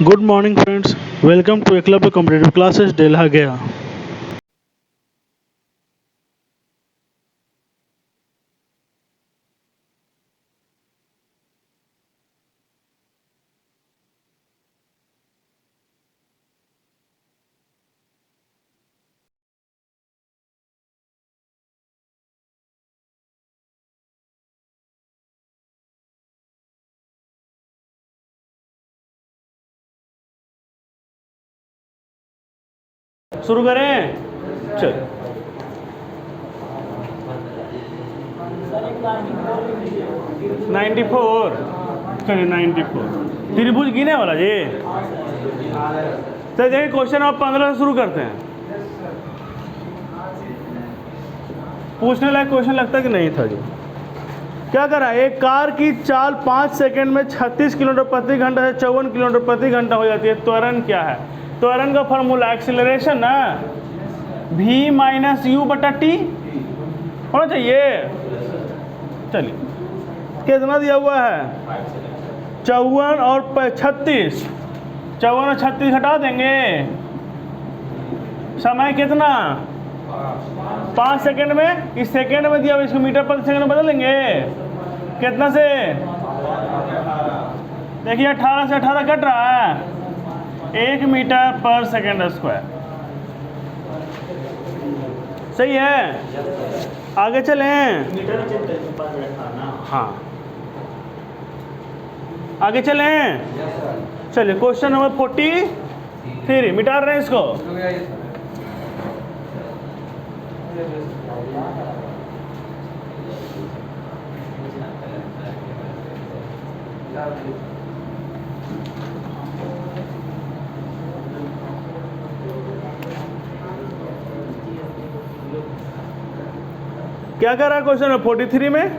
Good morning friends, welcome to Eklavya competitive classes Delha Gaya. शुरू करें। चल 94। चलिए 94 त्रिभुज गिने वाला जी। तो देखिए क्वेश्चन आप 15 से शुरू करते हैं। पूछने लायक क्वेश्चन लगता कि नहीं था जी। क्या करा, एक कार की चाल 5 सेकंड में 36 किलोमीटर प्रति घंटा से 54 किलोमीटर प्रति घंटा हो जाती है। त्वरण क्या है? त्वरण का फॉर्मूला एक्सीलरेशन ना, v माइनस यू बटा टी होना चाहिए। चलिए कितना दिया हुआ है? 54 और 36। 54 और 36 हटा देंगे। समय कितना? 5 सेकंड में। इस सेकंड में दिया हुआ, इसको मीटर पर सेकंड में बदलेंगे। कितना से? देखिए 18 से 18 कट रहा है। 1 मीटर पर सेकंड स्क्वायर। सही है। आगे चलें। हाँ आगे चलें। चलिए क्वेश्चन नंबर 43 मिटा रहे हैं इसको। क्या कर रहा है क्वेश्चन नंबर 43 में?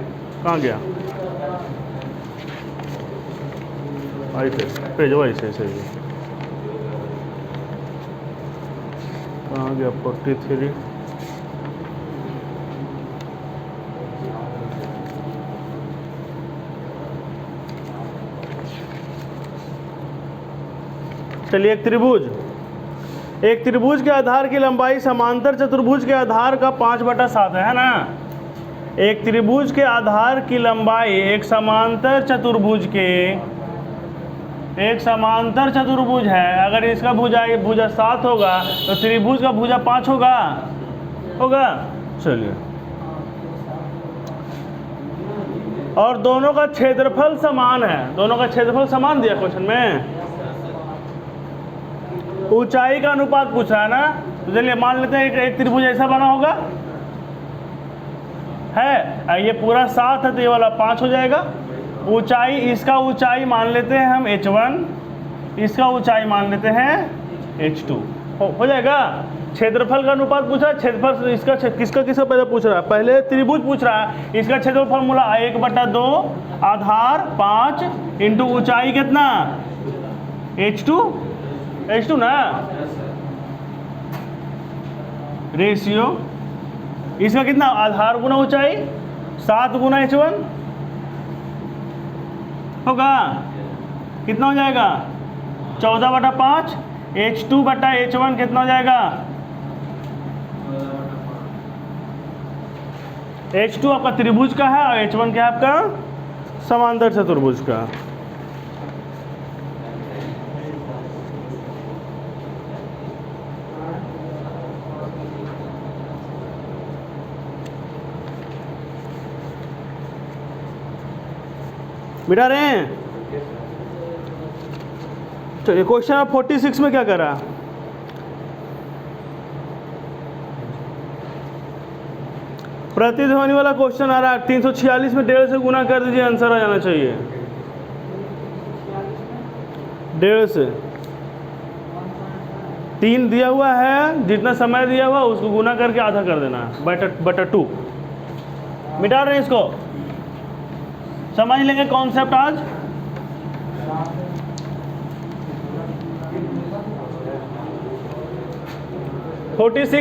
कहाँ गया? ऐसे पेज वाइस ऐसे ही कहाँ गया? 43 चलिए एक त्रिभुज के आधार की लंबाई समांतर चतुर्भुज के आधार का 5/7 है ना। एक त्रिभुज के आधार की लंबाई एक समांतर चतुर्भुज है। अगर इसका भुजा 7 होगा तो त्रिभुज का भुजा 5 होगा। चलिए, और दोनों का क्षेत्रफल समान है। दोनों का क्षेत्रफल समान दिया क्वेश्चन में। ऊंचाई का अनुपात पूछ रहा है ना, तो चलिए मान लेते हैं एक त्रिभुज ऐसा बना होगा है। ये पूरा 7 है तो ये वाला 5 हो जाएगा। ऊंचाई, इसका ऊंचाई मान लेते हैं हम h1, इसका ऊंचाई मान लेते हैं h2। हो जाएगा। क्षेत्रफल का अनुपात पूछ रहा है। क्षेत्रफल इसका किसका पहले पूछ रहा है? पहले त्रिभुज पूछ रहा है। इसका क्षेत्रफल फॉर्मूला 1/2 आधार 5 इंटू ऊंचाई कितना? h2 ना, रेशियो इसका कितना? आधार गुना ऊंचाई 7 गुना h1 होगा। कितना हो जाएगा? 14/5 h2/h1 कितना हो जाएगा? h2 आपका त्रिभुज का है और h1 क्या है आपका? समांतर चतुर्भुज का। मिटा रहे हैं। चलिए क्वेश्चन आप 46 में क्या करा? प्रतिध्वनि वाला क्वेश्चन आ रहा है। 346 में 1.5 से गुना कर दीजिए, आंसर आ जाना चाहिए। 1.5 से 3 दिया हुआ है, जितना समय दिया हुआ उसको गुना करके आधा कर देना बटा 2। मिटा रहे हैं इसको। समझ लेंगे कॉन्सेप्ट आज।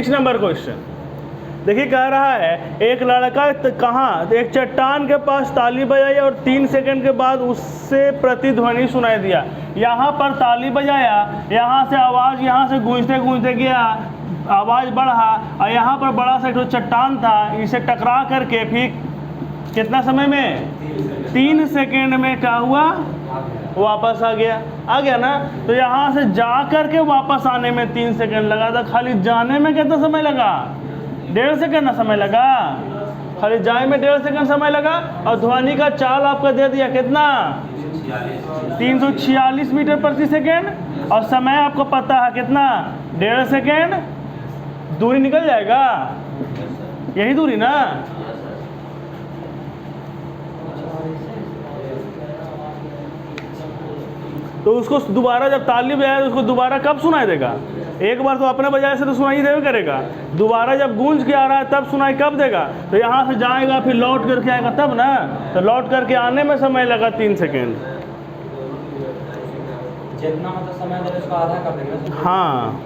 नंबर क्वेश्चन, देखिए कह रहा है एक लड़का कहाँ, एक चट्टान के पास ताली बजाई और 3 सेकंड के बाद उससे प्रतिध्वनि सुनाई दिया। यहाँ पर ताली बजाया, यहाँ से आवाज़ यहाँ से गूंजते गूंजते गया, आवाज़ बढ़ा, और यहाँ पर बड़ा सा एक चट्टान था, इसे टकरा करके फिर कितना समय में 3 सेकंड में क्या हुआ, वापस आ गया ना। तो यहाँ से जा कर के वापस आने में 3 सेकंड लगा था, खाली जाने में कितना समय लगा, 1.5 सेकंड ना समय लगा, खाली जाए में 1.5 सेकंड समय लगा। और ध्वनि का चाल आपका दे दिया कितना, 346 मीटर प्रति सेकंड, और समय आपको पता है कितना, 1.5 सेकंड। दूरी निकल जाएगा, यही दूरी ना। तो उसको दोबारा जब ताली बजाए उसको दोबारा कब सुनाई देगा, एक बार तो अपने बजाय से तो सुनाई देवे करेगा, दोबारा जब गूंज के आ रहा है तब सुनाई कब देगा। तो यहाँ से जाएगा फिर लौट करके आएगा तब ना, तो लौट करके आने में समय लगा 3 सेकेंड। जितना मतलब समय देगा उसका आधा कर देगा। हाँ,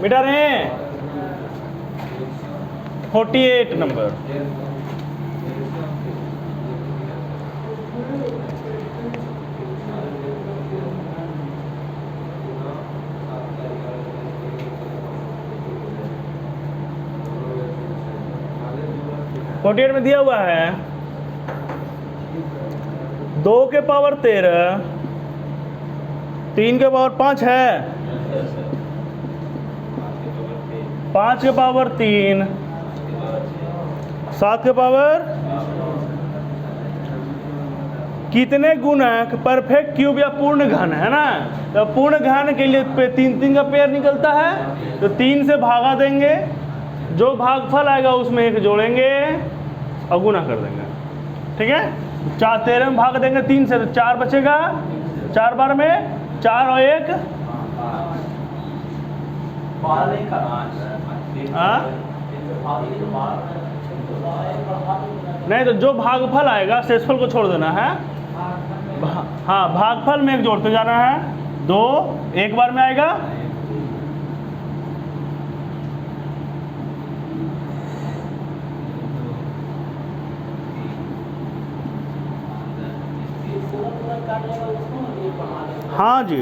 मिटा रहे हैं 48 नंबर। फोर्टी में दिया हुआ है 2 के पावर 13, 3 के पावर 5 है, 5 के पावर 3, 7 के पावर, कितने गुणक परफेक्ट क्यूब या पूर्ण घन है ना। तो पूर्ण घन के लिए 3 का पेयर निकलता है, तो 3 से भागा देंगे, जो भागफल आएगा उसमें 1 जोड़ेंगे और गुना कर देंगे। ठीक है, 13 में भाग देंगे 3 से, तो 4 बचेगा, 4 बार में 4 और 1 नहीं, तो जो भागफल आएगा शेषफल को छोड़ देना है। हाँ, भागफल में 1 जोड़ते जाना है, 2 1 बार में आएगा, हाँ जी।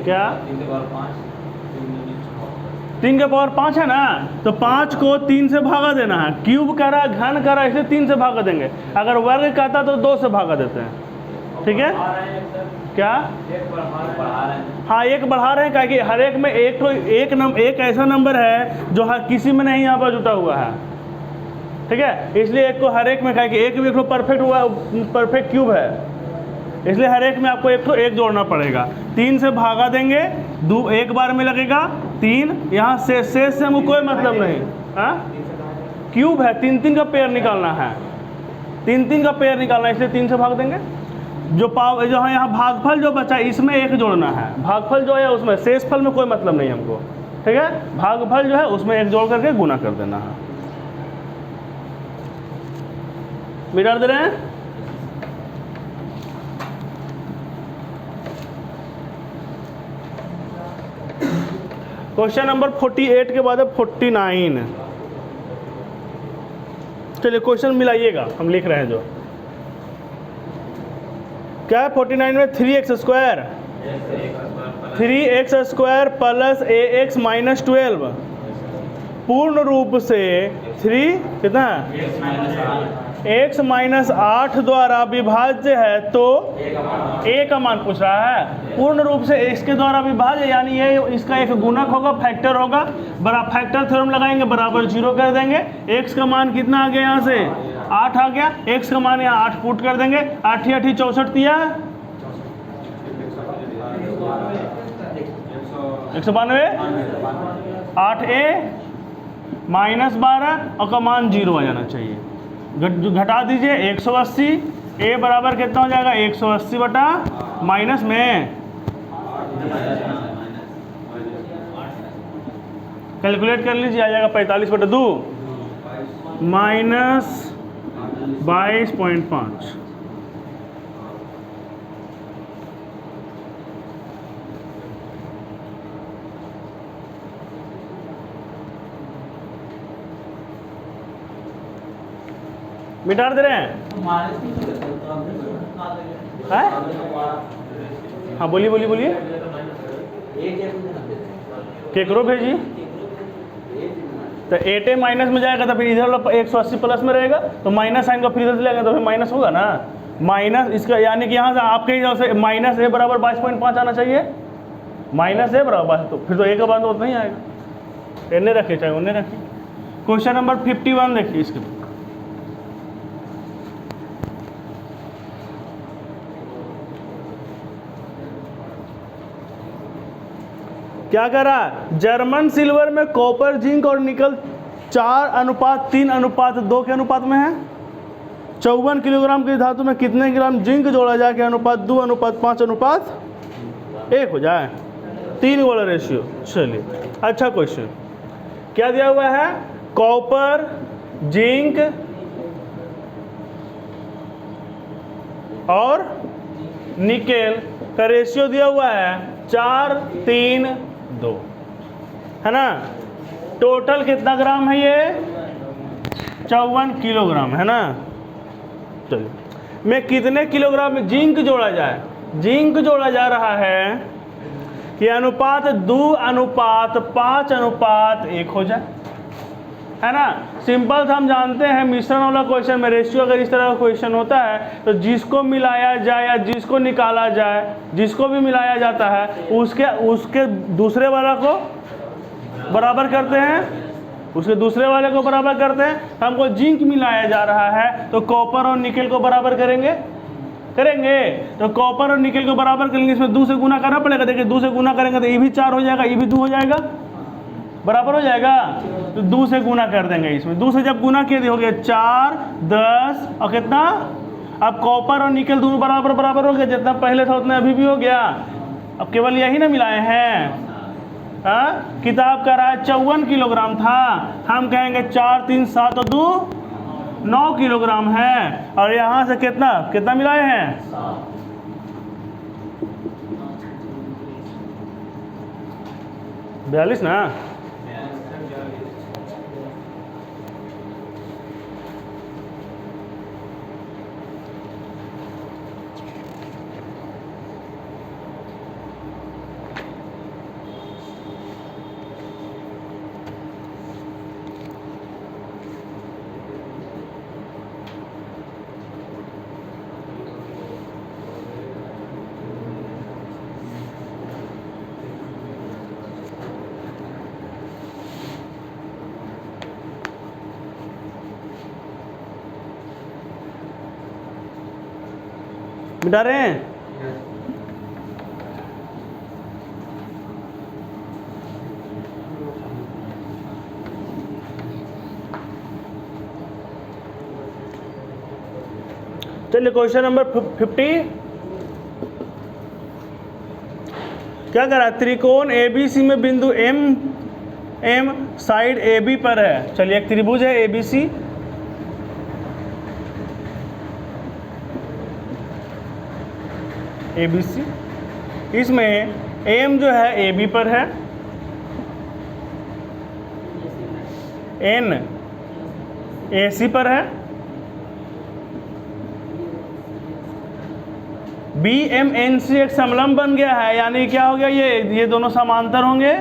क्या 3 के पावर 5 है ना, तो 5 को 3 से भागा देना है। क्यूब करा, घन करा, इसे 3 से भागा देंगे। अगर वर्ग कहता तो 2 से भागा देते हैं। ठीक है, क्या हाँ, 1 बढ़ा रहे हैं, क्या कि हर एक में एक ऐसा नंबर है जो किसी में नहीं यहाँ पर जुटा हुआ है। ठीक है, इसलिए 1 को हर एक में, क्या कि 1 भी परफेक्ट हुआ, परफेक्ट क्यूब है, इसलिए हर एक में आपको 1 जोड़ना पड़ेगा। 3 से भागा देंगे, 1 बार में लगेगा 3, यहाँ शेष से हमको कोई मतलब नहीं। हाँ, क्यूब है, 3 का पेयर निकालना है, 3 का पेयर निकालना है, इसलिए 3 से भाग देंगे। जो है यहाँ भागफल जो बचा इसमें 1 जोड़ना है, भागफल जो है उसमें, शेषफल में कोई मतलब नहीं हमको। ठीक है, भागफल जो है उसमें 1 जोड़ करके गुना कर देना है। मिटा दे रहे हैं। क्वेश्चन नंबर 48 के बाद है 49। चलिए क्वेश्चन मिलाइएगा, हम लिख रहे हैं जो क्या है 49 में, 3x square, 3x square plus ax minus 12 पूर्ण रूप से 3 कितना x माइनस 8 द्वारा विभाज्य है, तो a का मान पूछ रहा है। पूर्ण रूप से इसके द्वारा विभाज्य, यानी ये इसका एक गुणक होगा, फैक्टर होगा, फैक्टर थ्योरम लगाएंगे, बराबर 0 कर देंगे। x का मान कितना आ गया, यहाँ से 8 आ गया, x का मान यहाँ 8 पुट कर देंगे, 8 8 64 दिया 192, 8a माइनस 12 और का मान 0 आ जाना चाहिए। घटा दीजिए 180, a बराबर कितना हो जाएगा 180 बटा माइनस में, कैलकुलेट कर लीजिए, आ जाएगा 45 बटा 2 माइनस 22.5। मिटा दे रहे हैं? हैं? हाँ बोलिए बोलिए बोलिए। केकरो भेजी तो 8a माइनस में जाएगा तो फिर इधर वाला 180 प्लस में रहेगा, तो माइनस साइन को फिर इधर से लेंगे तो फिर माइनस होगा ना। माइनस इसका यानी कि यहाँ से आपके हिसाब से माइनस a बराबर 22.5 आना चाहिए। माइनस a बराबर तो फिर तो a का मान तो उतना ही आएगा। एने रखिए चाहे उन्हें रखिए। क्वेश्चन नंबर 51 देखिए इसके। क्या कह रहा है? जर्मन सिल्वर में कॉपर, जिंक और निकल 4:3:2 के अनुपात में है। 54 किलोग्राम की धातु में कितने ग्राम जिंक जोड़ा जाए कि अनुपात 2:5:1 हो जाए? 3 वाला रेशियो। चलिए अच्छा क्वेश्चन। क्या दिया हुआ है? कॉपर, जिंक और निकेल का रेशियो दिया हुआ है 4:3:2 है ना। टोटल कितना ग्राम है ये? 54 किलोग्राम है ना। चलिए में कितने किलोग्राम में जिंक जोड़ा जाए? जिंक जोड़ा जा रहा है कि अनुपात 2:5:1 हो जाए, है ना। सिंपल था, हम जानते हैं मिश्रण वाला क्वेश्चन में रेशियो अगर इस तरह का क्वेश्चन होता है तो जिसको मिलाया जाए या जिसको निकाला जाए, जिसको भी मिलाया जाता है उसके दूसरे वाला को बराबर करते हैं, उसके दूसरे वाले को बराबर करते हैं। हमको जिंक मिलाया जा रहा है तो कॉपर और निकेल को बराबर करेंगे तो कॉपर और निकेल को बराबर करेंगे, इसमें 2 से गुना करना पड़ेगा। देखिए 2 से गुना करेंगे तो ये भी 4 हो जाएगा, ये भी 2 हो जाएगा, बराबर हो जाएगा। तो 2 से गुना कर देंगे। इसमें 2 से जब गुना किए हो गया 4, 10 और कितना, अब कॉपर और निकेल दोनों बराबर बराबर हो गया, जितना पहले था उतना अभी भी हो गया। अब केवल यही ना मिलाए हैं। हाँ, किताब का रहा है 54 किलोग्राम था, हम कहेंगे 4, 3, 7 और 2 9 किलोग्राम है। और यहाँ से कितना कितना मिलाए हैं? 42 ना। मिटा रहे हैं? चलिए क्वेश्चन नंबर 50। क्या करा? त्रिकोण ABC में बिंदु M साइड AB पर है। चलिए एक त्रिभुज है ABC, इसमें M जो है AB पर है, N AC पर है, BMNC एक समलंब बन गया है, यानी क्या हो गया? ये दोनों समांतर होंगे।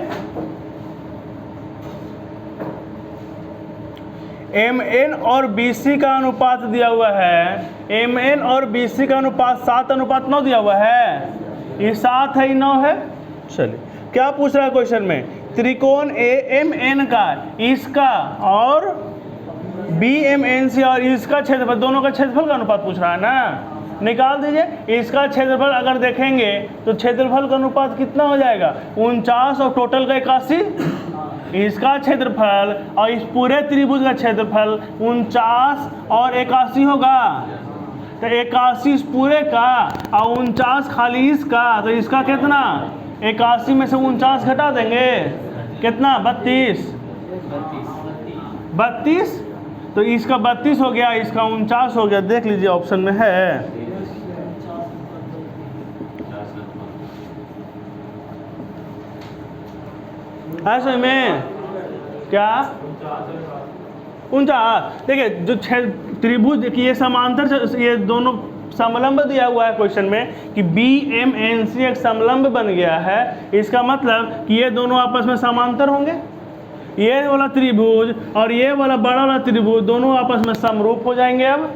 MN और BC का अनुपात दिया हुआ है, MN और BC का अनुपात 7:9 दिया हुआ है। ये 7 है, ये 9 है। चलिए क्या पूछ रहा है क्वेश्चन में? त्रिकोण AMN का, इसका और BMNC और इसका क्षेत्रफल, दोनों का क्षेत्रफल का अनुपात पूछ रहा है ना। निकाल दीजिए। इसका क्षेत्रफल अगर देखेंगे तो क्षेत्रफल का अनुपात कितना हो जाएगा? 49 और टोटल का 81। इसका क्षेत्रफल और इस पूरे त्रिभुज का क्षेत्रफल 49 और 81 होगा। तो 81 इस पूरे का और 49 खाली इसका, तो इसका कितना? 81 में से 49 घटा देंगे, कितना? 32। तो इसका 32 हो गया, इसका 49 हो गया। देख लीजिए ऑप्शन में है। ऐसे में क्या 49? देखिए जो त्रिभुज कि ये समांतर, ये दोनों समलंब दिया हुआ है क्वेश्चन में कि BMNC एक समलंब बन गया है, इसका मतलब कि ये दोनों आपस में समांतर होंगे। ये वाला त्रिभुज और ये वाला बड़ा वाला त्रिभुज दोनों आपस में समरूप हो जाएंगे। अब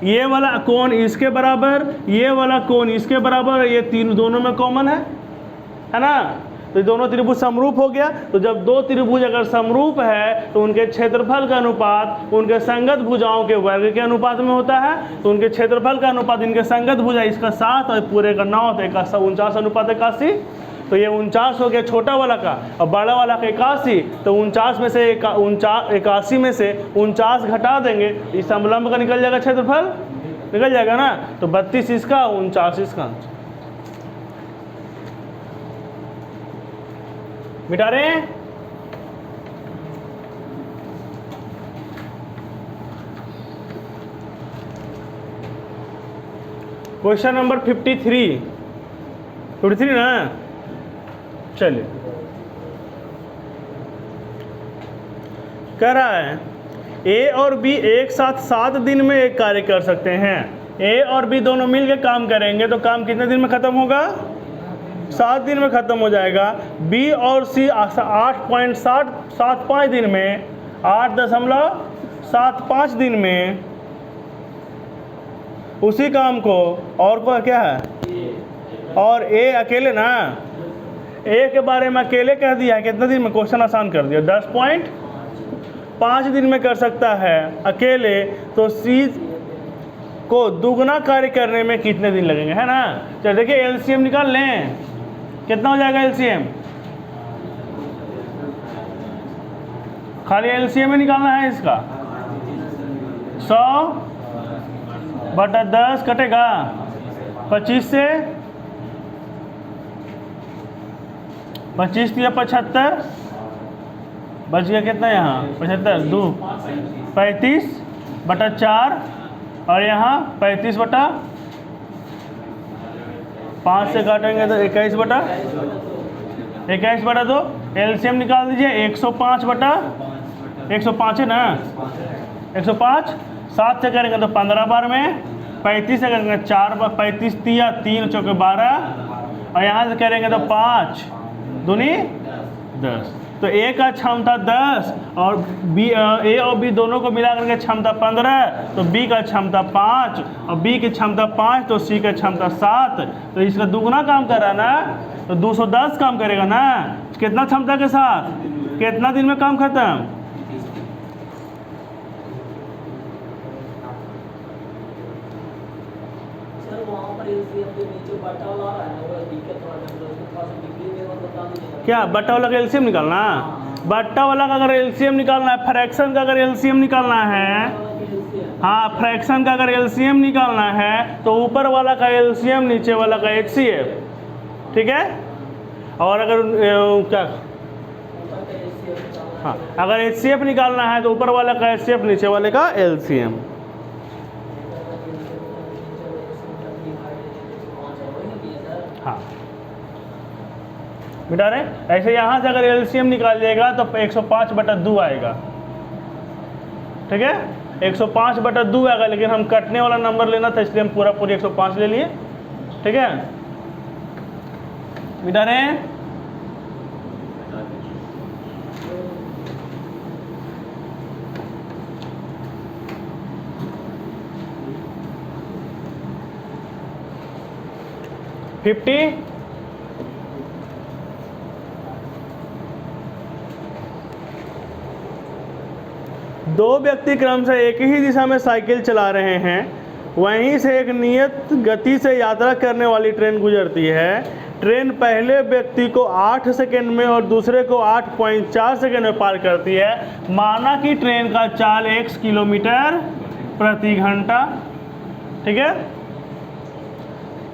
ये वाला कोण इसके बराबर, ये वाला कोण इसके बराबर, ये तीन दोनों में कॉमन है ना, तो दोनों त्रिभुज समरूप हो गया। तो जब दो त्रिभुज अगर समरूप है तो उनके क्षेत्रफल का अनुपात उनके संगत भुजाओं के वर्ग के अनुपात में होता है। तो उनके क्षेत्रफल का अनुपात इनके संगत भुजा इसका 7 और पूरे का 9 तो 49:81। तो ये 49 हो गया छोटा वाला का, और बड़ा वाला का 81। तो 49 में से 81 में से 49 घटा देंगे, इस समलंब का निकल जाएगा क्षेत्रफल, निकल जाएगा ना। तो 32 इसका, 49 इसका। मिटा रहे हैं? क्वेश्चन नंबर 53 ना, चलिए। कह रहा है ए और बी एक साथ 7 दिन में एक कार्य कर सकते हैं। ए और बी दोनों मिलकर काम करेंगे तो काम कितने दिन में ख़त्म होगा? 7 दिन में ख़त्म हो जाएगा। बी और सी 8.75 दिन में, 8.75 दिन में उसी काम को, और को क्या है, और ए अकेले ना, ए के बारे में अकेले कह दिया है कितने दिन में, क्वेश्चन आसान कर दिया, 10.5 दिन में कर सकता है अकेले। तो सी को दुगना कार्य करने में कितने दिन लगेंगे, है ना। चल देखिए एलसीएम निकाल लें, कितना हो जाएगा एलसीएम, खाली एलसीएम में निकालना है इसका। 100/10 कटेगा 25 से, 25 या 75, बच गया कितना यहाँ 75, 2 35/4 और यहाँ 35/5 से काटेंगे तो 21/2। एलसीएम निकाल दीजिए, 105 है ना, 105 7 से करेंगे तो 15 बार में, 35 से करेंगे 4 बार, 35 तिया 3 चौके 12, और यहाँ से करेंगे तो 5 दूनी 10। तो ए का क्षमता 10 और बी, ए और बी दोनों को मिला करके क्षमता 15, तो बी का क्षमता 5 और बी की क्षमता 5, तो सी का क्षमता 7। तो इसका दुगना काम कर रहा ना, तो 210 काम करेगा ना, कितना क्षमता के साथ, कितना दिन में काम खत्म। क्या बट्टा वाला का एलसीएम निकालना, बट्टा वाला का अगर एलसीएम निकालना है, फ्रैक्शन का अगर एलसीएम निकालना है, हाँ फ्रैक्शन का अगर एलसीएम निकालना है तो ऊपर वाला का एलसीएम नीचे वाला का HCF, ठीक है। और अगर क्या, हाँ अगर HCF निकालना है तो ऊपर वाला का HCF नीचे वाले का एलसीएम। हाँ मिटा रहे। ऐसे यहाँ से अगर एलसीएम निकाल जाएगा तो 105/2 आएगा, ठीक है, 105/2 आएगा। लेकिन हम कटने वाला नंबर लेना था इसलिए हम पूरा 105 ले लिए, ठीक है। मिटा रहे हैं। दो व्यक्ति क्रम से एक ही दिशा में साइकिल चला रहे हैं, वहीं से एक नियत गति से यात्रा करने वाली ट्रेन गुजरती है। ट्रेन पहले व्यक्ति को 8 सेकंड में और दूसरे को 8.4 सेकंड में पार करती है। माना कि ट्रेन का चाल x किलोमीटर प्रति घंटा, ठीक है।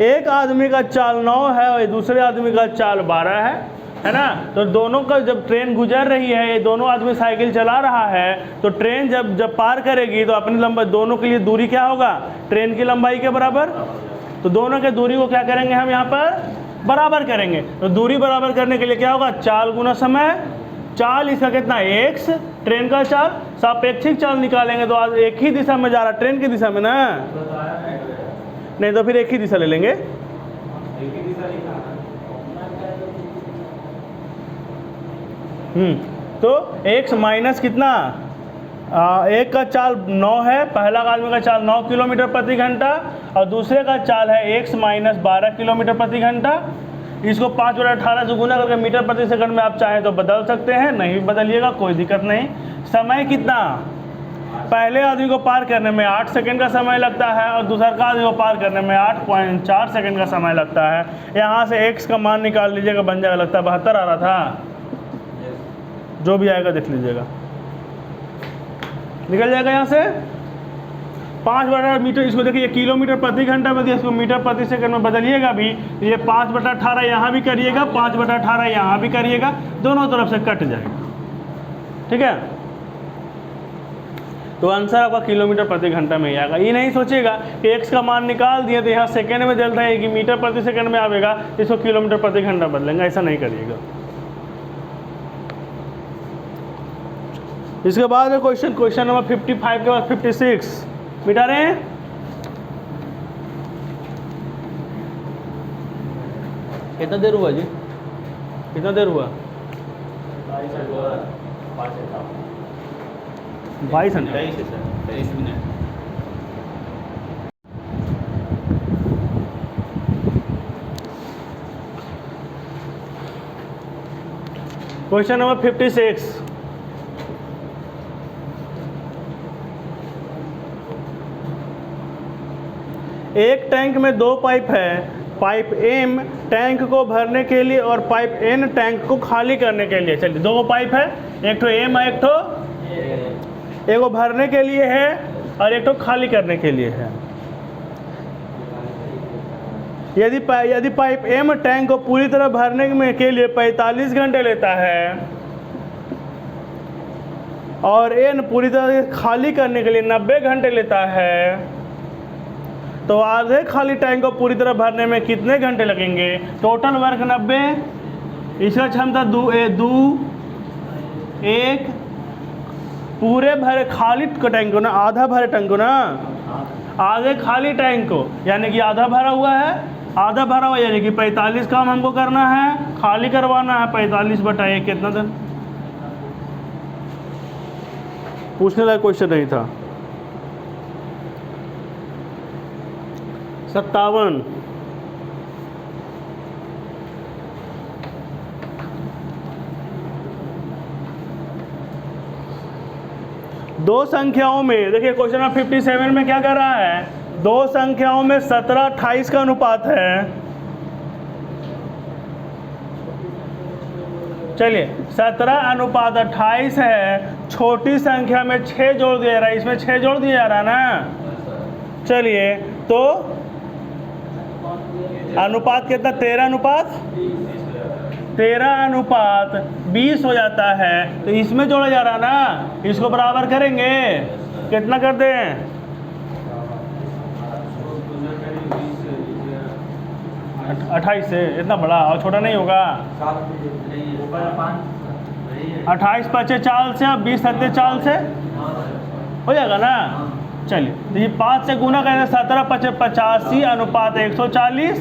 एक आदमी का चाल 9 है और दूसरे आदमी का चाल 12 है ना। तो दोनों का जब ट्रेन गुजर रही है, ये दोनों आदमी साइकिल चला रहा है, तो ट्रेन जब पार करेगी तो अपनी लंबाई, दोनों के लिए दूरी क्या होगा, ट्रेन की लंबाई के बराबर। तो दोनों के दूरी को क्या करेंगे हम यहाँ पर, बराबर करेंगे। तो दूरी बराबर करने के लिए क्या होगा, चाल गुना समय, चाल इसका कितना एक्स, ट्रेन का चाल, सापेक्षिक चाल निकालेंगे तो आज एक ही दिशा में जा रहा, ट्रेन की दिशा में ना, नहीं तो फिर एक ही दिशा ले लेंगे। तो x माइनस कितना, एक का चाल 9 है, पहला आदमी का चाल 9 किलोमीटर प्रति घंटा और दूसरे का चाल है x माइनस 12 किलोमीटर प्रति घंटा। इसको 5/18 से गुना करके मीटर प्रति सेकंड में आप चाहें तो बदल सकते हैं, नहीं बदलिएगा कोई दिक्कत नहीं। समय कितना, पहले आदमी को पार करने में 8 सेकंड का समय लगता है और दूसरा का आदमी को पार करने में 8.4 सेकंड का समय लगता है। यहाँ से x का मान निकाल लीजिएगा, बन जाएगा, लगता है 72 आ रहा था, जो भी आएगा देख लीजिएगा, निकल जाएगा यहाँ से 5/मीटर। इसको देखिए किलोमीटर प्रति घंटा में दिया, इसको मीटर प्रति सेकंड में बदलिएगा भी, ये 5/18 यहाँ भी करिएगा, 5/18 यहाँ भी करिएगा, दोनों तरफ से कट जाएगा, ठीक है। तो आंसर आपका किलोमीटर प्रति घंटा में ही आएगा। ये नहीं सोचिएगा कि x का मान निकाल दिए तो यहाँ सेकंड में चलता है कि मीटर प्रति सेकंड में आएगा, इसको किलोमीटर प्रति घंटा बदलेंगे, ऐसा नहीं करिएगा। इसके बाद में क्वेश्चन नंबर 55 के बाद 56 मिटा रहे हैं। कितना देर हुआ जी, कितना देर हुआ, 22 मिनट। क्वेश्चन नंबर 56, एक टैंक में 2 पाइप है, पाइप M टैंक को भरने के लिए और पाइप N टैंक को खाली करने के लिए। चलिए 2 पाइप है, एक तो M है, एक को भरने के लिए है और एक तो खाली करने के लिए है। यदि पाइप M टैंक को पूरी तरह भरने में के लिए 45 घंटे लेता है और N पूरी तरह से खाली करने के लिए 90 घंटे लेता है, तो आधे खाली टैंक को पूरी तरह भरने में कितने घंटे लगेंगे। टोटल वर्क 90, इसका क्षमता 2 1, पूरे भरे खाली टैंक को ना, आधा भरे टैंक को ना, आधे खाली टैंक को यानी कि आधा भरा हुआ है, आधा भरा हुआ यानी कि 45 काम हमको करना है, खाली करवाना है 45/1 कितना दिन। पूछने लायक क्वेश्चन नहीं था। 57, दो संख्याओं में, देखिए क्वेश्चन नंबर 57 में क्या कर रहा है, दो संख्याओं में 17/28 का अनुपात है। चलिए 17/28 है, छोटी संख्या में 6 जोड़ दिया जा रहा है, इसमें 6 जोड़ दिया जा रहा है ना। चलिए तो अनुपात कितना, 13/20 हो जाता है, तो इसमें जोड़ा जा रहा है ना, इसको बराबर करेंगे, कितना कर दें, 28 से, इतना बड़ा और छोटा नहीं होगा। 28 5 चाल से और 20 7 चाल से हो जाएगा ना। चलिए तो ये 5 से गुना करेंगे, 17 5 85 अनुपात 140,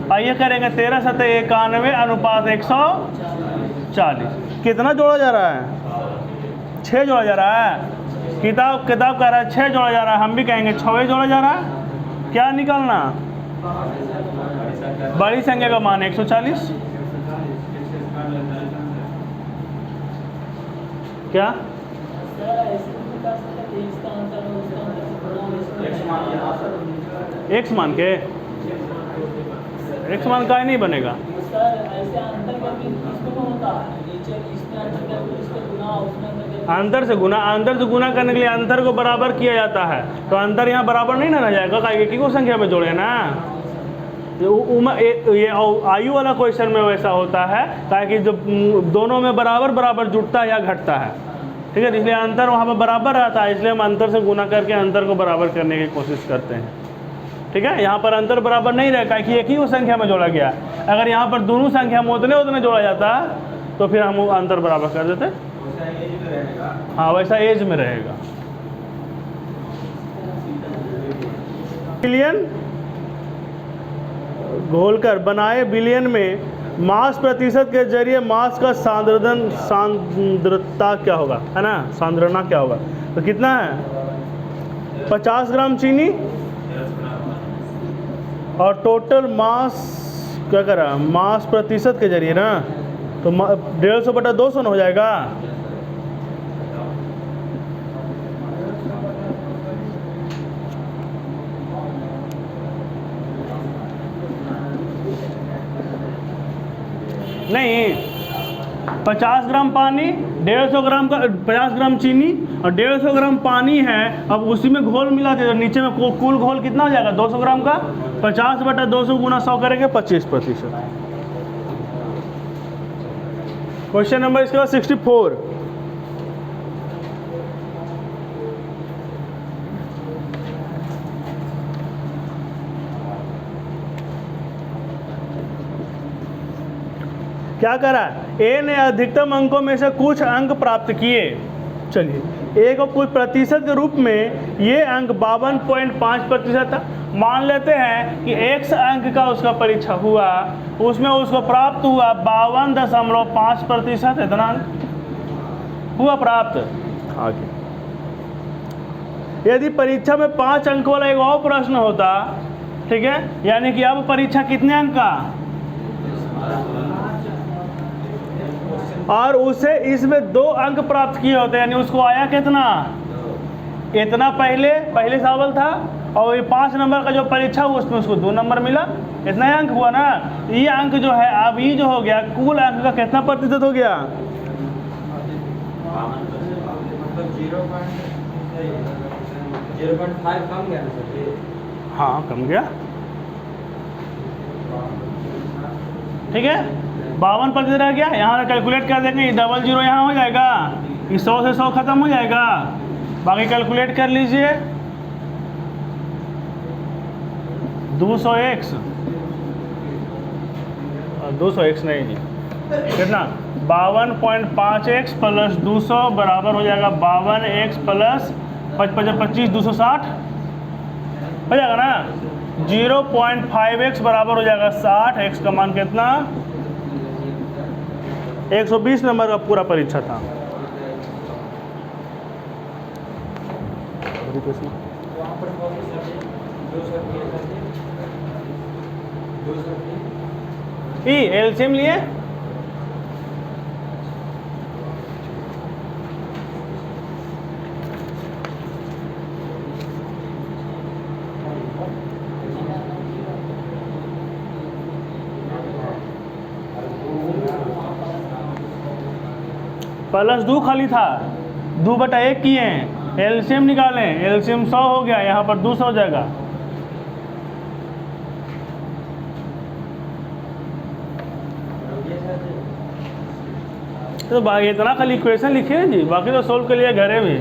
और ये करेंगे 13 7 91 अनुपात 140। कितना जोड़ा जा रहा है, 6 जोड़ा जा रहा है। किताब कह रहा है 6 जोड़ा जा रहा है, हम भी कहेंगे 6 जोड़ा जा रहा है। क्या निकालना, बड़ी संख्या का मान 140। क्या एक्स मान के, एक्स मान का ही नहीं बनेगा। अंतर से गुना करने के लिए अंतर को बराबर किया जाता है, तो अंतर यहाँ बराबर नहीं ना जाएगा, एक ही संख्या में जोड़े ना। ये आयु वाला क्वेश्चन में वैसा होता है, ताकि जो दोनों में बराबर जुटता है या घटता है, ठीक है, इसलिए अंतर वहाँ पर बराबर रहता है, इसलिए हम अंतर से गुना करके अंतर को बराबर करने की कोशिश करते हैं। ठीक है, यहाँ पर अंतर बराबर नहीं रहेगा कि एक ही वो संख्या में जोड़ा गया। अगर यहाँ पर दोनों संख्या में उतने जोड़ा जाता तो फिर हम वो अंतर बराबर कर देते। हाँ वैसा एज में रहेगा। बिलियन घोलकर बनाए बिलियन में मास प्रतिशत के जरिए मास का सांद्रता क्या होगा, है ना, सांद्रता क्या होगा, तो कितना है 50 ग्राम चीनी और टोटल मास क्या करा, मास प्रतिशत के जरिए ना, तो 150/200 न हो जाएगा। नहीं, 50 ग्राम पानी, 150 ग्राम का 50 ग्राम चीनी और 150 ग्राम पानी है। अब उसी में घोल मिला के नीचे में कुल घोल कितना हो जाएगा 200 ग्राम का, 50/200 गुना 100 करेंगे 25%। क्वेश्चन नंबर इसके बाद 64। क्या करा, ए ने अधिकतम अंकों में से कुछ अंक प्राप्त किए। चलिए, ए को कुछ प्रतिशत के रूप में ये अंक 52.5% था। मान लेते हैं कि x अंक का उसका परीक्षा हुआ, उसमें उसको प्राप्त हुआ 52.5%, इतना अंक हुआ प्राप्त। आगे यदि परीक्षा में 5 अंक वाला एक और प्रश्न होता, ठीक है, यानी कि अब परीक्षा कितने अंक का, और उसे इसमें 2 अंक प्राप्त किए होते, यानी उसको आया कितना, इतना पहले सवाल था, और ये 5 नंबर का जो परीक्षा हुआ उसमें उसको 2 नंबर मिला, इतना ही अंक हुआ ना। ये अंक जो है अब ये जो हो गया, कुल अंक का कितना प्रतिशत हो गया, 0.5 कम गया ना सर। हाँ कम गया, ठीक है, 52% रह गया। यहाँ कैलकुलेट कर देंगे, 00 यहाँ हो जाएगा, ये 100 से 100 खत्म हो जाएगा, बाकी कैलकुलेट कर लीजिए 200x 200x नहीं जी, कितना 52.5x प्लस 200 बराबर हो जाएगा 52x प्लस 25 260 हो जाएगा ना। 0.5x बराबर हो जाएगा 60, x का मान कितना 120 नंबर का पूरा परीक्षा था। एलसीएम लिए प्लस 2 खाली था, 2/1 किए हैं, एलसीएम निकालें, एलसीएम 100 हो गया, यहाँ पर 200 हो जाएगा। तो बाकी इतना खाली इक्वेशन लिखे हैं जी, बाकी तो सोल्व के लिए घरे भी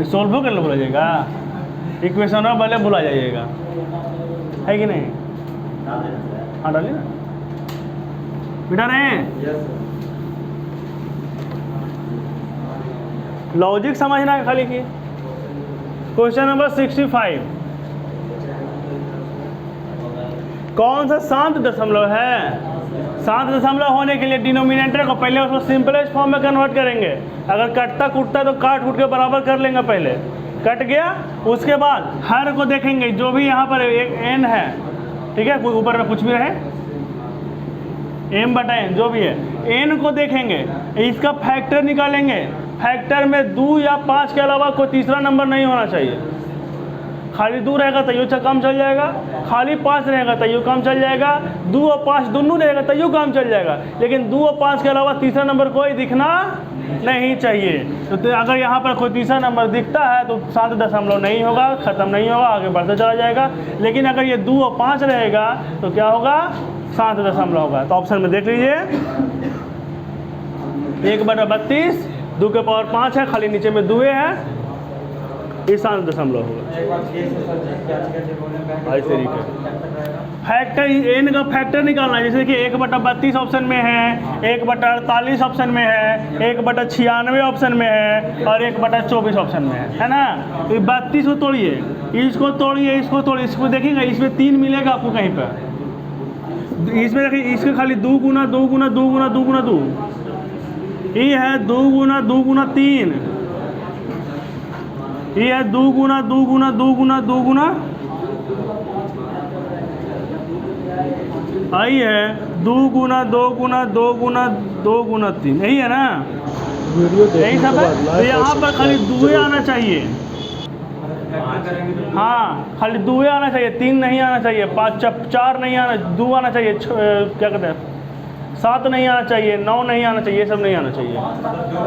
सोल्व कर लो बोला जाएगा, इक्वेशन में भले भुला जाइएगा, है कि नहीं। हाँ डालिए ना, बिठा रहे हैं, लॉजिक समझना है खाली की। क्वेश्चन नंबर 65, कौन सा शांत दशमलव है। शांत दशमलव होने के लिए डिनोमिनेटर को पहले उसको सिंपलेस्ट फॉर्म में कन्वर्ट करेंगे, अगर कटता कुटता तो काट कूट के बराबर कर लेंगे, पहले कट गया, उसके बाद हर को देखेंगे, जो भी यहाँ पर एक n है, ठीक है, कोई ऊपर में कुछ भी रहे, m/n जो भी है, n को देखेंगे, इसका फैक्टर निकालेंगे, फैक्टर में 2 या 5 के अलावा कोई तीसरा नंबर नहीं होना चाहिए। खाली 2 रहेगा तैयो काम चल जाएगा, खाली 5 रहेगा तैयो काम चल जाएगा, 2 और 5 दोनों रहेगा तैयो काम चल जाएगा, लेकिन 2 और 5 के अलावा तीसरा नंबर कोई दिखना नहीं चाहिए। तो अगर यहाँ पर कोई तीसरा नंबर दिखता है तो शांत दशमलव नहीं होगा, ख़त्म नहीं होगा, आगे बढ़ते चला जाएगा। लेकिन अगर ये 2 और 5 रहेगा तो क्या होगा, शांत दशमलव होगा। तो ऑप्शन में देख लीजिए, 1/32, 2 के पावर 5 है, खाली नीचे में 2 है, ईशान दशमलव होगा। एक बार फिर से सर क्या कैसे बोले भाई तरीके। फैक्टर रहेगा। फैक्टर एन का फैक्टर निकालना है, जैसे कि 1/32 ऑप्शन में है, 1/48 ऑप्शन में है, 1/96 ऑप्शन में है और 1/24 ऑप्शन में है ना। तो 32 को तोड़िए, इसको तोड़िए, इसको तोड़िए, इसको देखिएगा इसमें 3 मिलेगा आपको कहीं पर। इसमें देखिए इसके खाली 2 गुना 2 गुना 2 गुना 2 गुना 2, ये है 2 गुना 2 गुना 3, ये है 2 गुना 2 गुना 2 गुना 2 गुना, आई है 2 गुना 2 गुना 2 गुना 2 गुना 3, यही है ना, यही सब है। तो यहाँ पर खाली 2 आना चाहिए, हाँ खाली 2 आना चाहिए, 3 नहीं आना चाहिए, 5 4 नहीं आना, 2 आना चाहिए, क्या कहते हैं 7 नहीं आना चाहिए, 9 नहीं आना चाहिए, ये सब नहीं आना चाहिए।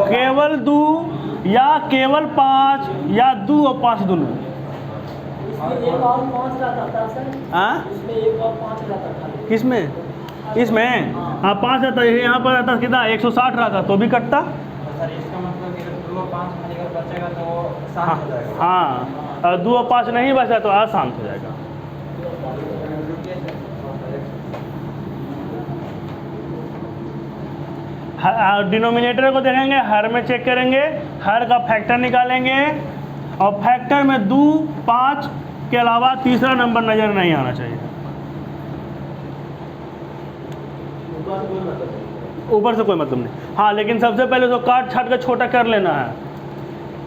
केवल 2 या केवल 5 या 2 और 5 दोनों। इसमें एक और 5 रहता था सर। हाँ इसमें एक और 5 रहता था। किसमें? इसमें हाँ 5 रहता है, यहाँ पर रहता कितना 160 रहता तो भी कटता। सर इसका मतलब कि अगर 2 और 5 में अगर बचेगा तो वो शांत हो जाएगा। हाँ और 2 और 5 नहीं बचा तो अशांत हो जाएगा। डिनोमिनेटर को देखेंगे, हर में चेक करेंगे, हर का फैक्टर निकालेंगे और फैक्टर में 2 5 के अलावा तीसरा नंबर नज़र नहीं आना चाहिए। ऊपर से कोई मतलब नहीं, हाँ लेकिन सबसे पहले तो काट छाट कर छोटा कर लेना है,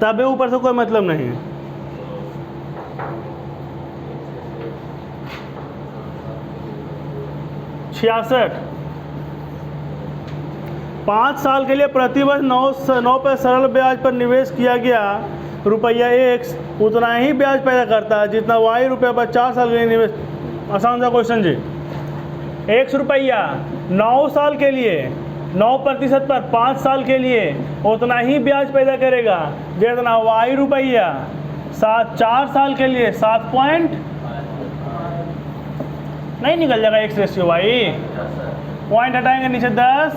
तभी ऊपर से कोई मतलब नहीं। 66 5 साल के लिए प्रतिवर्ष 9 पर सरल ब्याज पर निवेश किया गया रुपया X उतना ही ब्याज पैदा करता है जितना Y रुपये पर 4 साल के लिए निवेश। आसान सा क्वेश्चन जी। X रुपया 9 साल के लिए 9% पर 5 साल के लिए उतना ही ब्याज पैदा करेगा जितना Y रुपया 4 साल के लिए 7 पॉइंट नहीं निकल जाएगा X रेशियो Y। पॉइंट हटाएंगे नीचे 10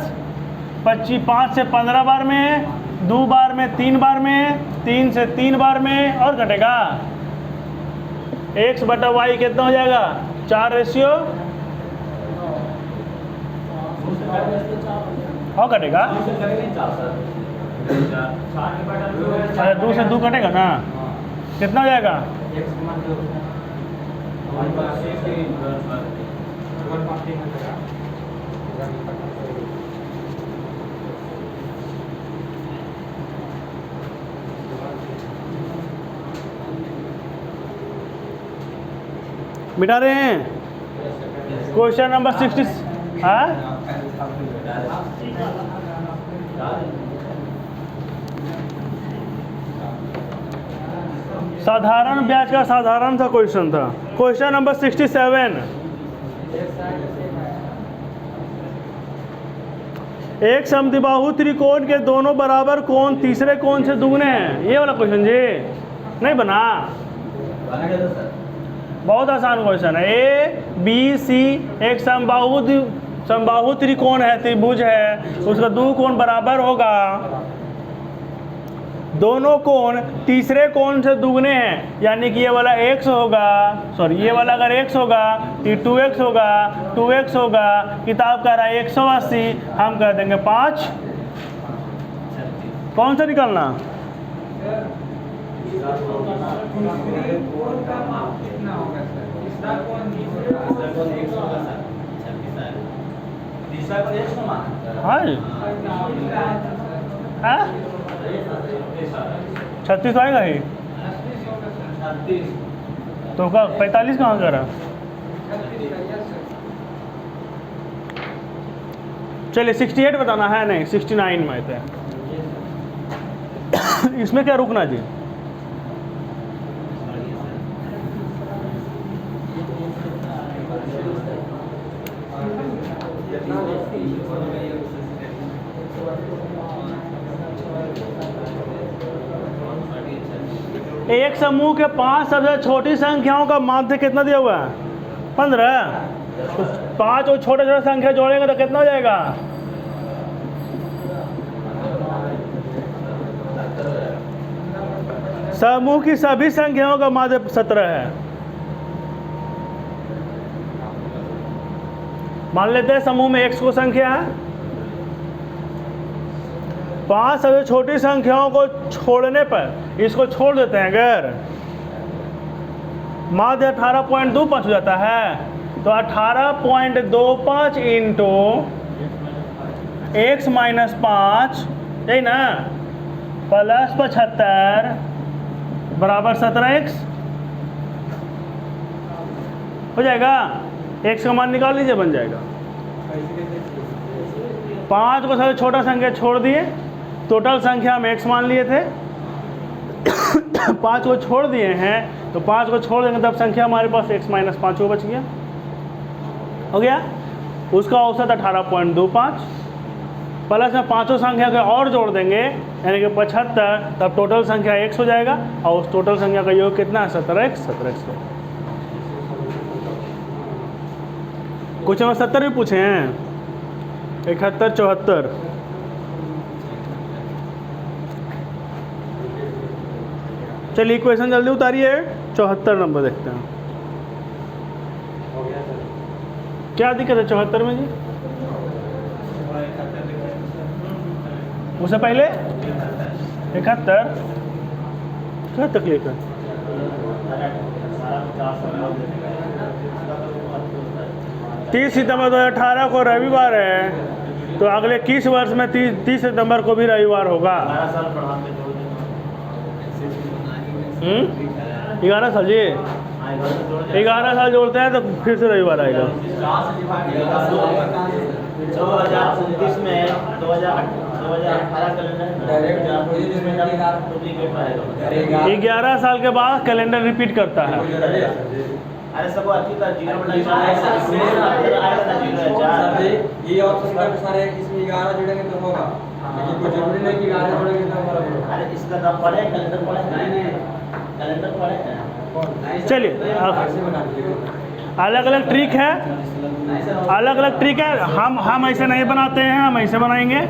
25 5 से 15 बार में, 2 बार में, 3 बार में, 3 से 3 बार में और घटेगा X बटा Y कितना हो जाएगा 4 रेशियो और घटेगा। अरे 2 से 2 घटेगा ना, कितना हो जाएगा मिटा रहे हैं। क्वेश्चन नंबर 60 हाँ साधारण ब्याज का साधारण सा क्वेश्चन था। क्वेश्चन नंबर 67 एक समद्विबाहु त्रिकोण के दोनों बराबर कोण तीसरे कोण से दुगने हैं। ये वाला क्वेश्चन जी नहीं बना, बहुत आसान क्वेश्चन है। A B C एक समबाहु त्रिकोण है, त्रिभुज है, उसका 2 कोण बराबर होगा, दोनों कोण तीसरे कोण से दुगने हैं, यानी कि ये वाला x होगा, सॉरी ये वाला अगर x होगा तो 2x होगा, 2x होगा, किताब कह रहा है 180, हम कह देंगे 5। कौन सा निकालना हाँ 36 आएगा ही तो का 45 कहाँ करा। चलिए 68 बताना है, नहीं 69 में थे। इसमें क्या रुकना जी, एक समूह के 5 सबसे छोटी संख्याओं का माध्य कितना दिया हुआ है 15। तो 5 और छोटे छोटे संख्या जोड़ेंगे तो कितना हो जाएगा 7 समूह की सभी संख्याओं का माध्य 17 है। मान लेते हैं समूह में x को संख्या है, 5 सबसे छोटी संख्याओं को छोड़ने पर इसको छोड़ देते हैं अगर, माध्य 18.25 हो जाता है। तो 18.25 इंटू x माइनस 5, यही ना, प्लस 75 बराबर 17x हो जाएगा। x का मान निकाल लीजिए, बन जाएगा। 5 को सबसे छोटा संख्या छोड़ दिए, टोटल संख्या हम x मान लिए थे। 5 को छोड़ दिए हैं, तो 5 को छोड़ देंगे तब संख्या हमारे पास x माइनस 5 बच गया, हो गया। उसका औसत 18.25, प्लस में पाँचों संख्या के और जोड़ देंगे यानी कि 75, तब टोटल संख्या x हो जाएगा। और उस टोटल संख्या का योग कितना है? 17x। कुछ हम 70 भी पूछे हैं, 71, 74। चलिए इक्वेशन जल्दी उतारिए, 74 नंबर देखते हैं। क्या दिक्कत है 74 में जी? उससे पहले 71, क्या तकलीफ है? तीस सितंबर 2018 को रविवार है, तो अगले 21 वर्ष में 30 सितंबर को भी रविवार होगा। 11 साल जी, 11 साल जोड़ते हैं तो फिर से रविवार आएगा। 2029 में 2018 कैलेंडर 11 साल के बाद कैलेंडर रिपीट करता है। अरे सब अच्छी तरह 0/4 ये ऑप्शन का सारे इसमें 11 जोड़ेंगे तो होगा, लेकिन कोई जरूरी नहीं कि 11 जोड़ेंगे तो होगा। अरे इसका तो पढ़े कैलेंडर पढ़े, कैलेंडर पढ़े। चलिए अलग अलग ट्रिक है, अलग अलग ट्रिक है। हम ऐसे नहीं बनाते हैं, हम ऐसे बनाएंगे।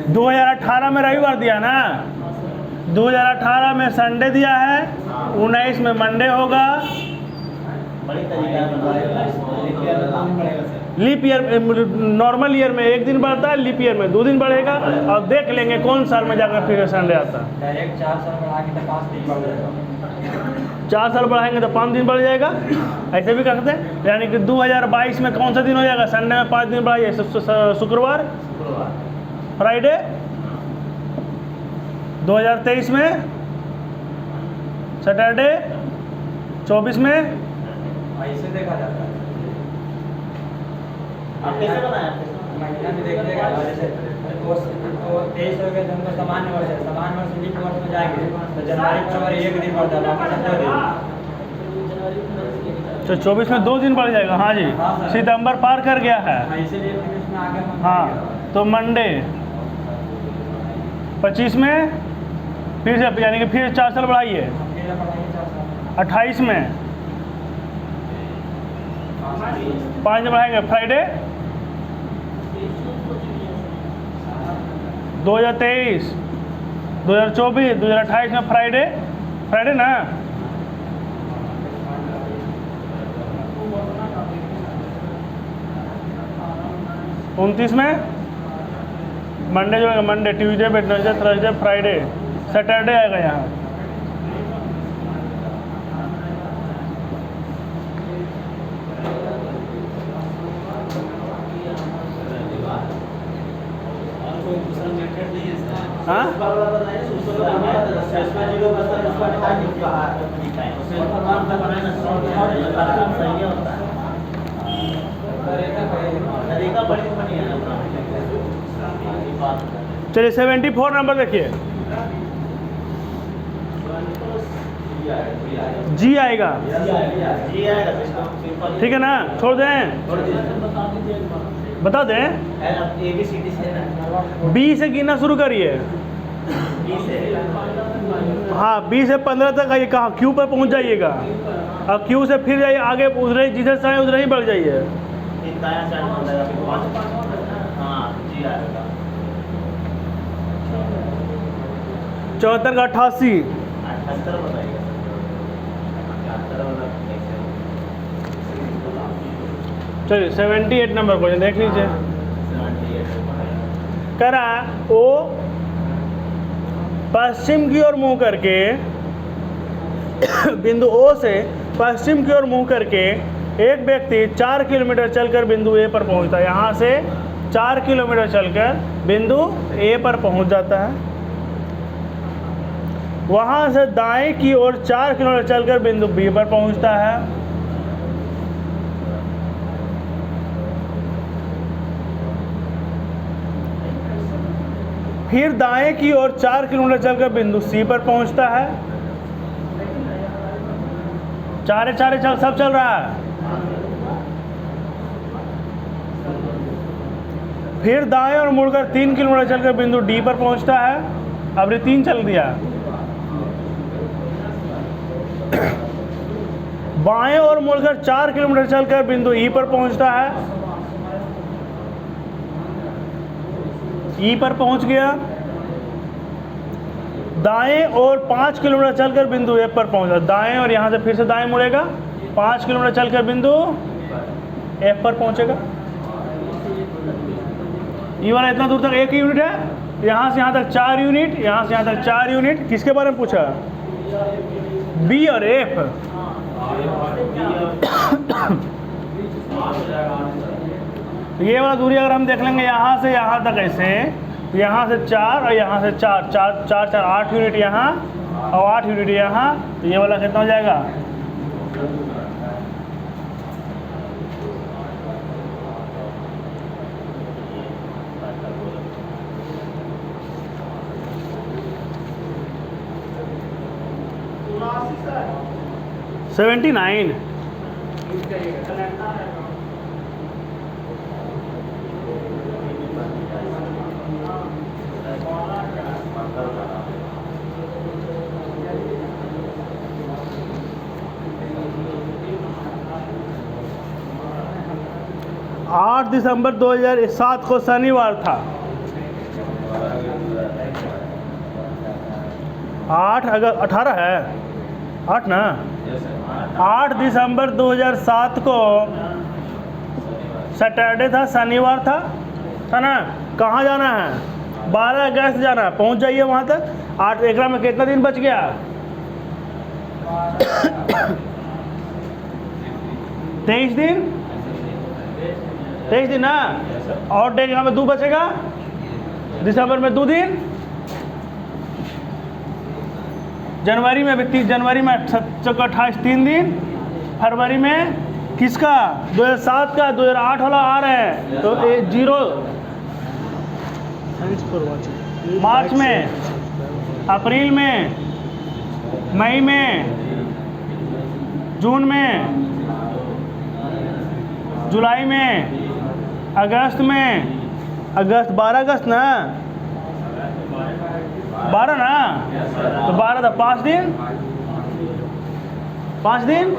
2018 में रविवार दिया ना, 2018 में संडे दिया है, 19 में मंडे होगा। बड़ी तरीका लीप ईयर, नॉर्मल ईयर में 1 दिन बढ़ता है, लीप ईयर में 2 दिन बढ़ेगा। और देख लेंगे कौन साल में जाकर फिर संडे आता है। डायरेक्ट 4 साल बढ़ा के तो 5 दिन बढ़ जाएगा। 4 साल बढ़ाएंगे तो 5 दिन बढ़ जाएगा, ऐसे भी कर सकते हैं। यानी कि 2022 में कौन सा दिन हो जाएगा? संडे में 5 दिन बढ़ाइए, शुक्रवार, फ्राइडे। 2023 में सैटरडे, 24 में ऐसे देखा जाता है। आप कैसे बनाया? महीना भी देख लेगा, जैसे तो 23 हो गए तो हमको सामान्य वर्ष है, सामान्य वर्ष लीप वर्ष में जाएंगे तो जनवरी फरवरी 1 दिन बढ़ता है, बाकी सब 2 दिन। तो 24 में 2 दिन बढ़ जाएगा। हाँ जी, सितंबर पार कर गया है। इसीलिए फिर इसमें आगे हम हाँ, तो मंडे 25 में फिर से, यानी कि फिर 4 साल बढ़ाइए। फिर बढ़ाएंगे 4 साल। 28 में 5 दिन बढ़ाएंगे, फ्राइडे। 2023, 2024, 2028 में फ्राइडे, फ्राइडे ना। उनतीस में मंडे जो है, Monday, Tuesday, Wednesday, Thursday, Friday, Saturday आएगा यहाँ। हाँ, चलिए 74 नंबर देखिए, जी आएगा, ठीक है ना? छोड़ दें, बता दें। बी से गिनना शुरू करिए। हाँ, बी से 15 तक आइए, कहाँ क्यू पर पहुंच जाइएगा। और क्यू से फिर जाइए आगे, उधर ही जिधर से आए उधर ही बढ़ जाइए। 74 का 88। 78 बताइएगा। 78 वाला कैसे? चलिए 78 नंबर क्वेश्चन देख लीजिए। 78 कह रहा है वो पश्चिम की ओर मुंह करके बिंदु ओ से पश्चिम की ओर मुंह करके एक व्यक्ति 4 किलोमीटर चलकर बिंदु ए पर पहुंचता है। यहाँ से 4 किलोमीटर चलकर बिंदु ए पर पहुंच जाता है। वहाँ से दाएं की ओर 4 किलोमीटर चलकर बिंदु बी पर पहुंचता है। फिर दाएं की ओर 4 किलोमीटर चलकर बिंदु सी पर पहुंचता है। चारे चारे चल सब चल रहा है। फिर दाएं और मुड़कर 3 किलोमीटर चलकर बिंदु डी पर पहुंचता है। अब ये 3 चल दिया। बाएं और मुड़कर 4 किलोमीटर चलकर बिंदु ई पर पहुंचता है। ई पर पहुंच गया। दाएं और 5 किलोमीटर चलकर बिंदु एफ पर पहुंचा। दाएं और यहाँ से फिर से दाएं मुड़ेगा, 5 किलोमीटर चलकर बिंदु एफ पर पहुंचेगा। ये वाला इतना दूर तक 1 यूनिट है। यहाँ से यहाँ तक 4 यूनिट, यहाँ से यहाँ तक 4 यूनिट। किसके बारे में पूछा? बी और एफ। ये वाला दूरी अगर हम देख लेंगे यहाँ से यहाँ तक ऐसे, तो यहाँ से 4 और यहाँ से 4 4 4 4 8 यूनिट यहाँ और 8 यूनिट यहाँ। तो ये वाला कितना हो जाएगा? सेवेंटी 79। आठ दिसंबर 2007 को शनिवार था। 8 अगस्त 18 है, 8 ना। 8 दिसंबर 2007 को सैटरडे था, शनिवार था ना। कहाँ जाना है? 12 अगस्त जाना है। पहुँच जाइए वहाँ तक। 8 एकड़ा में कितना दिन बच गया? 23 दिन। 23 दिन ना। और डेट यहाँ में 2 बचेगा। दिसंबर में 2 दिन। जनवरी में भी 30, जनवरी में 28 3 दिन। फरवरी में किसका? 2007 का। 2008 वाला आ रहे हैं तो 0। मार्च में, अप्रैल में, मई में, जून में, जुलाई में, अगस्त में। अगस्त 12 अगस्त ना, 12 ना। तो 12 था 5 दिन। 5 दिन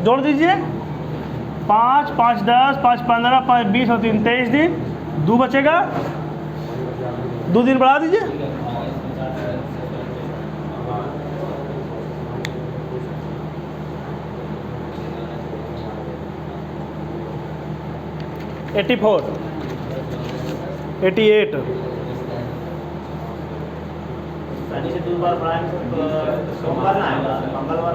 जोड़ दीजिए। 5 5 10 5 15 5 20 और 3 23 दिन। 2 बचेगा, 2 दिन बढ़ा दीजिए। एटी 4 88। शनि से 2 बार पढ़ाएंगे तो सोमवार ना आएगा, मंगलवार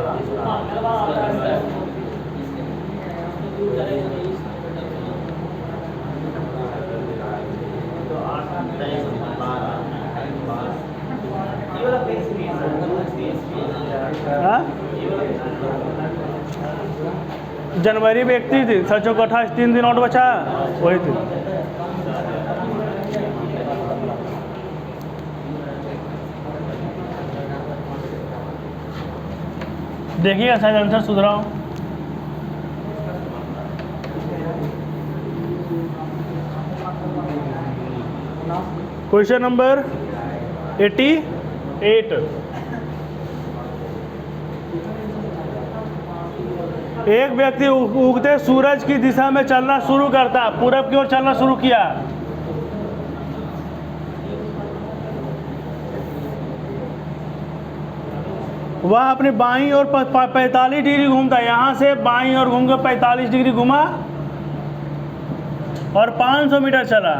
तो 8 23 हाँ? जनवरी में 31 दिन, 28 3 दिन और बचा, वही दिन। देखिएगा शायद आंसर सुधरा हो। Question number 88। एक व्यक्ति उगते सूरज की दिशा में चलना शुरू करता, पूरब की ओर चलना शुरू किया। वह अपने बाईं ओर 45 डिग्री घूमता है। यहाँ से बाईं ओर घूम कर 45 डिग्री घुमा और 500 मीटर चला।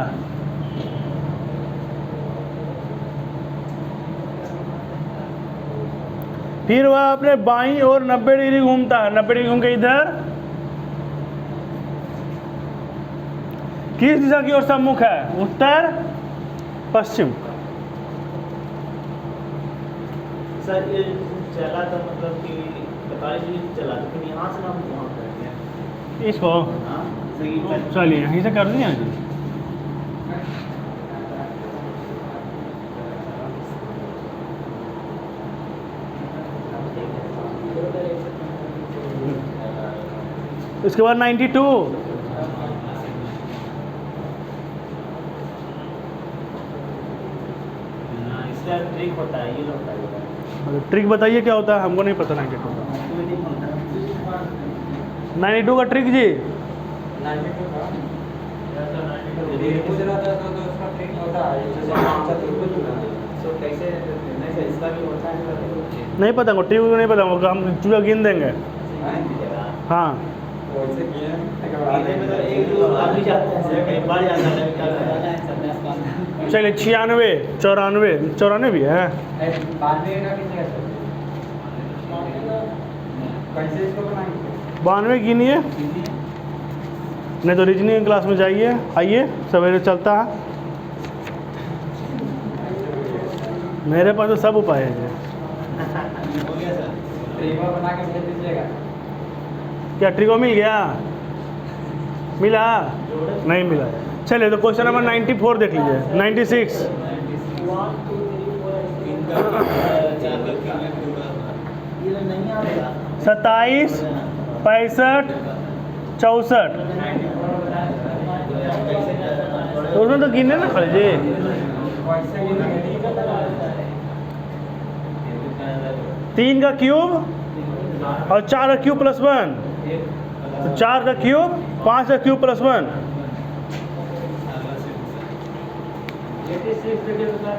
फिर वह अपने बाईं ओर 90 डिग्री घूमता है। 90 डिग्री घूम के इधर किस दिशा की ओर सम्मुख है? उत्तर पश्चिम। सर ये चला था मतलब कि 45 डिग्री चला था, फिर यहाँ से हम वहाँ कर दिया। इसको हाँ सही है। चलिए यहीं से कर दिया जी। इसके बाद 92 इसका ट्रिक होता है, ये होता है। ट्रिक बताइए क्या होता है, हमको नहीं पता 92 का। 92 का ट्रिक जी। 92 का किसी रहता तो उसका ट्रिक होता है जैसे चतुर्भुज का। सो कैसे नहीं सर, इसका भी होता है। नहीं पता हमको, ट्रिक नहीं पता हमको, हम चूहा गिन देंगे। हाँ वैसे किया एक दो आप भी जाते हैं, कहीं बढ़ जाता है, क्या करना है। चलिए 96 94 भी है। 92 का कितने का कैसे इसको बनाएंगे? 92 गिनिए, नहीं तो रीजनिंग क्लास में जाइए। आइए सवेरे चलता है, मेरे पास तो सब उपाय है। हो गया सर। ट्रिको बना के भेज दीजिएगा। क्या ट्रिको मिल गया? मिला? नहीं मिला। चलिए तो क्वेश्चन नंबर 94 देख लीजिए। 96 27 65 64 तो उसमें तो गिने ना खड़े जी। वैसे गिनेंगे। 3 का क्यूब और 4 का क्यूब प्लस 1, तो 4 का क्यूब 5 का क्यूब प्लस 1। 86 देखिए तो सर।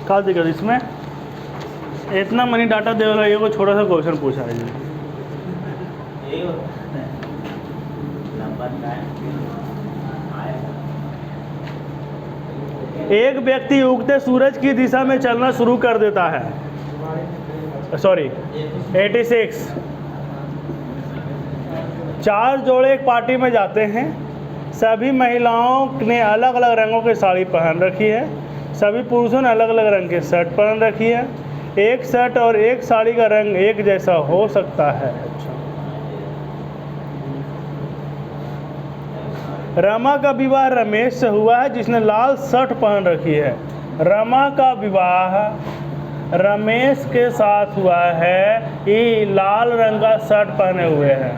का दिक्कत इसमें इतना मनी डाटा दे वाला ये को छोटा सा क्वेश्चन पूछा है जी। यही होता है नंबर एक व्यक्ति उगते सूरज की दिशा में चलना शुरू कर देता है। सॉरी 86। 4 जोड़े एक पार्टी में जाते हैं। सभी महिलाओं ने अलग अलग रंगों की साड़ी पहन रखी है। सभी पुरुषों ने अलग अलग रंग के शर्ट पहन रखी है। एक शर्ट और एक साड़ी का रंग एक जैसा हो सकता है। रमा का विवाह रमेश से हुआ है जिसने लाल शर्ट पहन रखी है। रमा का विवाह रमेश के साथ हुआ है, ये लाल रंग का शर्ट पहने हुए हैं।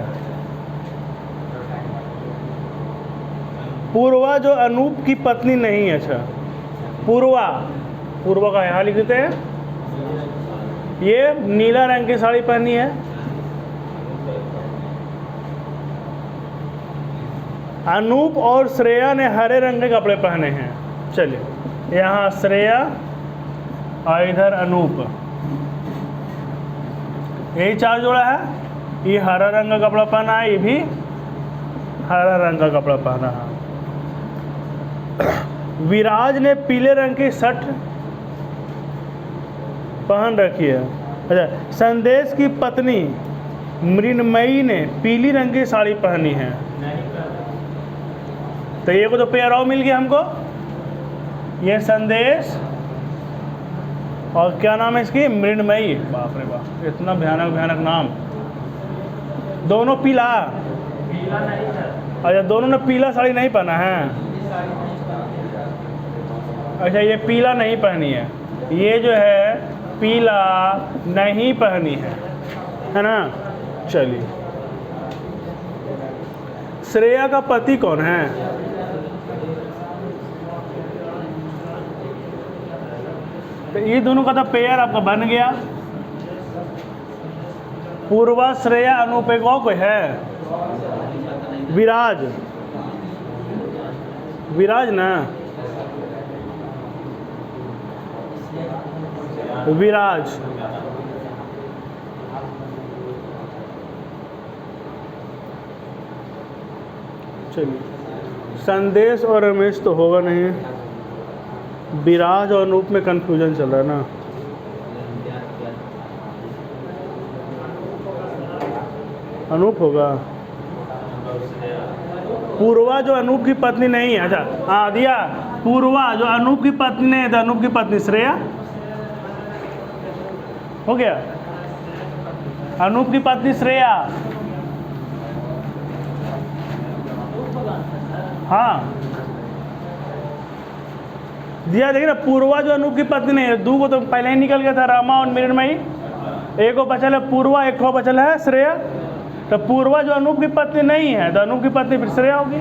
पूर्वा जो अनूप की पत्नी नहीं है। अच्छा पूर्वा का यहाँ लिख देते हैं। ये नीला रंग की साड़ी पहनी है। अनूप और श्रेया ने हरे रंग के कपड़े पहने हैं। चलिए यहाँ श्रेया और इधर अनूप, यही 4 जोड़ा है। ये हरा रंग का कपड़ा पहना है, ये भी हरा रंग का कपड़ा पहना है। विराज ने पीले रंग की शर्ट पहन रखी है। अच्छा, संदेश की पत्नी मृण्मयी ने पीली रंग की साड़ी पहनी है। तो ये को तो पेयर और मिल गया हमको। ये संदेश और क्या नाम है इसकी? मृण्मयी। बाप रे बाप, इतना भयानक भयानक नाम। दोनों पीला? अच्छा, दोनों ने पीला साड़ी नहीं पहना है। अच्छा, ये पीला नहीं पहनी है, ये जो है पीला नहीं पहनी है ना। चलिए श्रेया का पति कौन है? तो ये दोनों का तो पेयर आपका बन गया। पूर्वा, श्रेया, अनूप, एक और कोई है? विराज, विराज ना, विराज। चलिए, संदेश और रमेश तो होगा नहीं, विराज और अनूप में कंफ्यूजन चल रहा है ना। अनूप होगा। पूर्वा जो अनूप की पत्नी नहीं है, अच्छा हाँ दिया, पूर्वा जो अनूप की पत्नी नहीं है तो अनूप की पत्नी श्रेया हो गया। अनूप की पत्नी श्रेया, हाँ दिया। देखिए ना, पूर्वा जो अनूप की पत्नी नहीं है, दो को तो पहले ही निकल गया था, रमा और मृण्मयी। एक को बचल है पूर्वा, एक को बचल है श्रेया। तो पूर्वा जो अनूप की पत्नी नहीं है तो अनूप की पत्नी फिर श्रेया होगी।